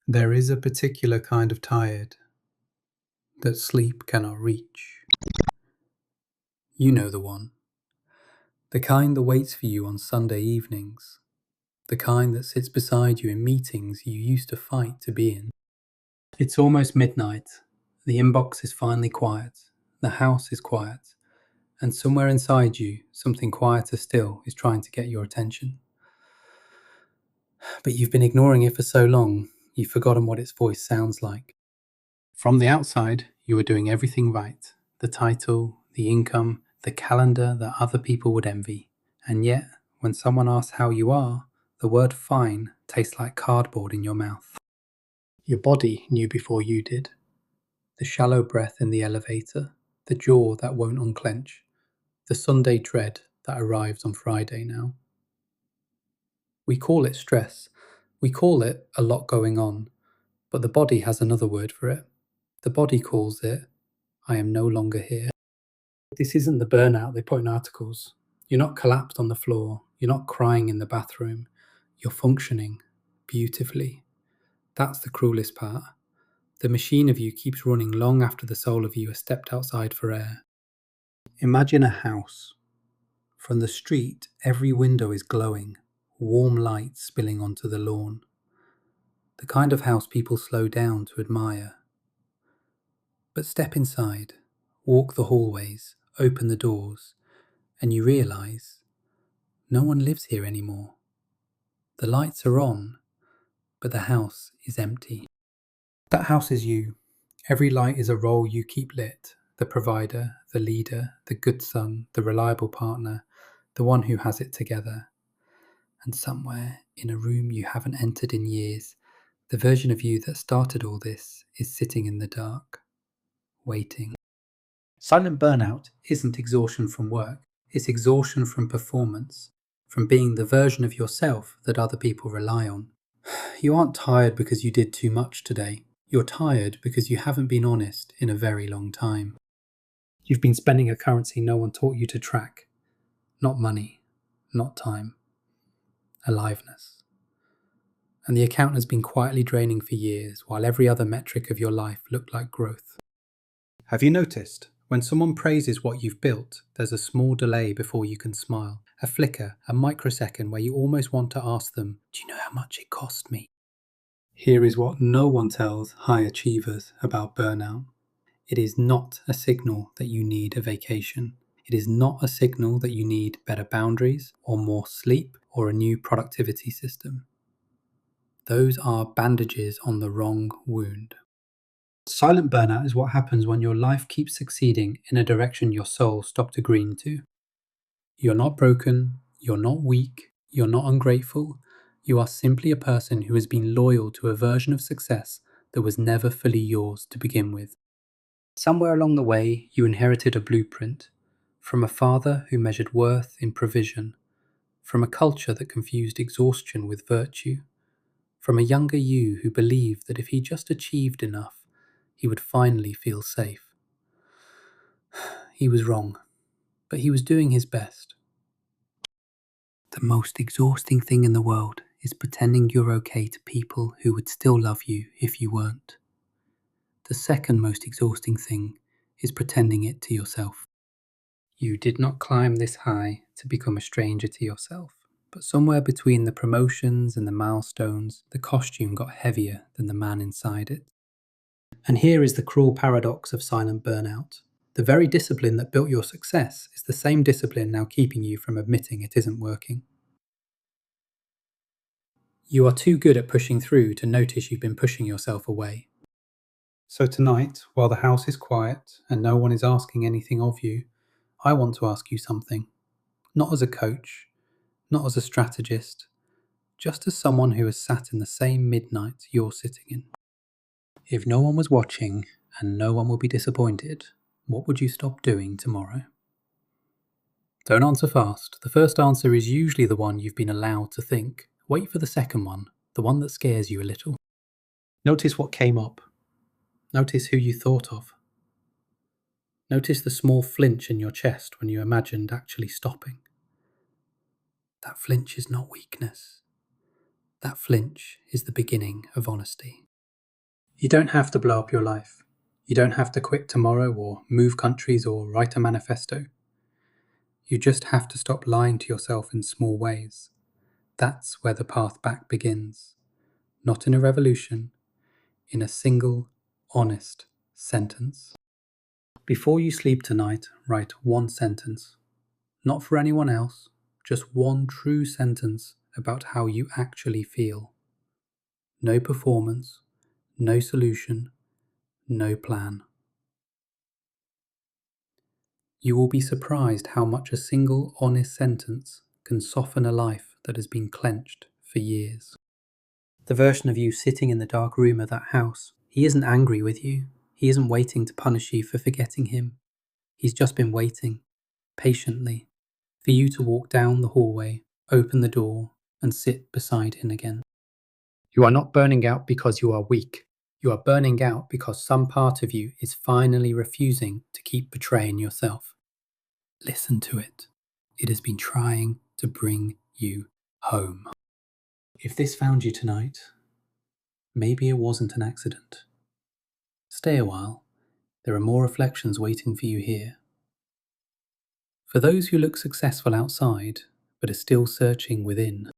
There is a particular kind of tired that sleep cannot reach. You know the one. The kind that waits for you on Sunday evenings. The kind that sits beside you in meetings you used to fight to be in. It's almost midnight. The inbox is finally quiet. The house is quiet. And somewhere inside you, something quieter still is trying to get your attention. But you've been ignoring it for so long, you've forgotten what its voice sounds like. From the outside, you are doing everything right. The title, the income, the calendar that other people would envy. And yet, when someone asks how you are, the word fine tastes like cardboard in your mouth. Your body knew before you did. The shallow breath in the elevator, the jaw that won't unclench, the Sunday dread that arrives on Friday now. We call it stress. We call it a lot going on. But the body has another word for it. The body calls it, I am no longer here. This isn't the burnout they put in articles. You're not collapsed on the floor. You're not crying in the bathroom. You're functioning beautifully. That's the cruelest part. The machine of you keeps running long after the soul of you has stepped outside for air. Imagine a house. From the street, every window is glowing, warm light spilling onto the lawn. The kind of house people slow down to admire. But step inside, walk the hallways, open the doors, and you realise no one lives here anymore. The lights are on, but the house is empty. That house is you. Every light is a role you keep lit. The provider, the leader, the good son, the reliable partner, the one who has it together. And somewhere, in a room you haven't entered in years, the version of you that started all this is sitting in the dark, waiting. Silent burnout isn't exhaustion from work, it's exhaustion from performance, from being the version of yourself that other people rely on. You aren't tired because you did too much today. You're tired because you haven't been honest in a very long time. You've been spending a currency no one taught you to track. Not money, not time. Aliveness. And the account has been quietly draining for years, while every other metric of your life looked like growth. Have you noticed? When someone praises what you've built, there's a small delay before you can smile. A flicker, a microsecond where you almost want to ask them, do you know how much it cost me? Here is what no one tells high achievers about burnout. It is not a signal that you need a vacation. It is not a signal that you need better boundaries or more sleep or a new productivity system. Those are bandages on the wrong wound. Silent burnout is what happens when your life keeps succeeding in a direction your soul stopped agreeing to. You're not broken, you're not weak, you're not ungrateful. You are simply a person who has been loyal to a version of success that was never fully yours to begin with. Somewhere along the way, you inherited a blueprint from a father who measured worth in provision, from a culture that confused exhaustion with virtue, from a younger you who believed that if he just achieved enough, he would finally feel safe. He was wrong, but he was doing his best. The most exhausting thing in the world is pretending you're okay to people who would still love you if you weren't. The second most exhausting thing is pretending it to yourself. You did not climb this high to become a stranger to yourself, but somewhere between the promotions and the milestones, the costume got heavier than the man inside it. And here is the cruel paradox of silent burnout. The very discipline that built your success is the same discipline now keeping you from admitting it isn't working. You are too good at pushing through to notice you've been pushing yourself away. So tonight, while the house is quiet and no one is asking anything of you, I want to ask you something. Not as a coach, not as a strategist, just as someone who has sat in the same midnight you're sitting in. If no one was watching and no one will be disappointed, what would you stop doing tomorrow? Don't answer fast. The first answer is usually the one you've been allowed to think. Wait for the second one, the one that scares you a little. Notice what came up. Notice who you thought of. Notice the small flinch in your chest when you imagined actually stopping. That flinch is not weakness. That flinch is the beginning of honesty. You don't have to blow up your life. You don't have to quit tomorrow or move countries or write a manifesto. You just have to stop lying to yourself in small ways. That's where the path back begins. Not in a revolution, in a single, honest sentence. Before you sleep tonight, write one sentence. Not for anyone else, just one true sentence about how you actually feel. No performance, no solution, no plan. You will be surprised how much a single honest sentence can soften a life that has been clenched for years. The version of you sitting in the dark room of that house, he isn't angry with you. He isn't waiting to punish you for forgetting him. He's just been waiting, patiently, for you to walk down the hallway, open the door, and sit beside him again. You are not burning out because you are weak. You are burning out because some part of you is finally refusing to keep betraying yourself. Listen to it. It has been trying to bring you home. If this found you tonight, maybe it wasn't an accident. Stay a while. There are more reflections waiting for you here. For those who look successful outside, but are still searching within,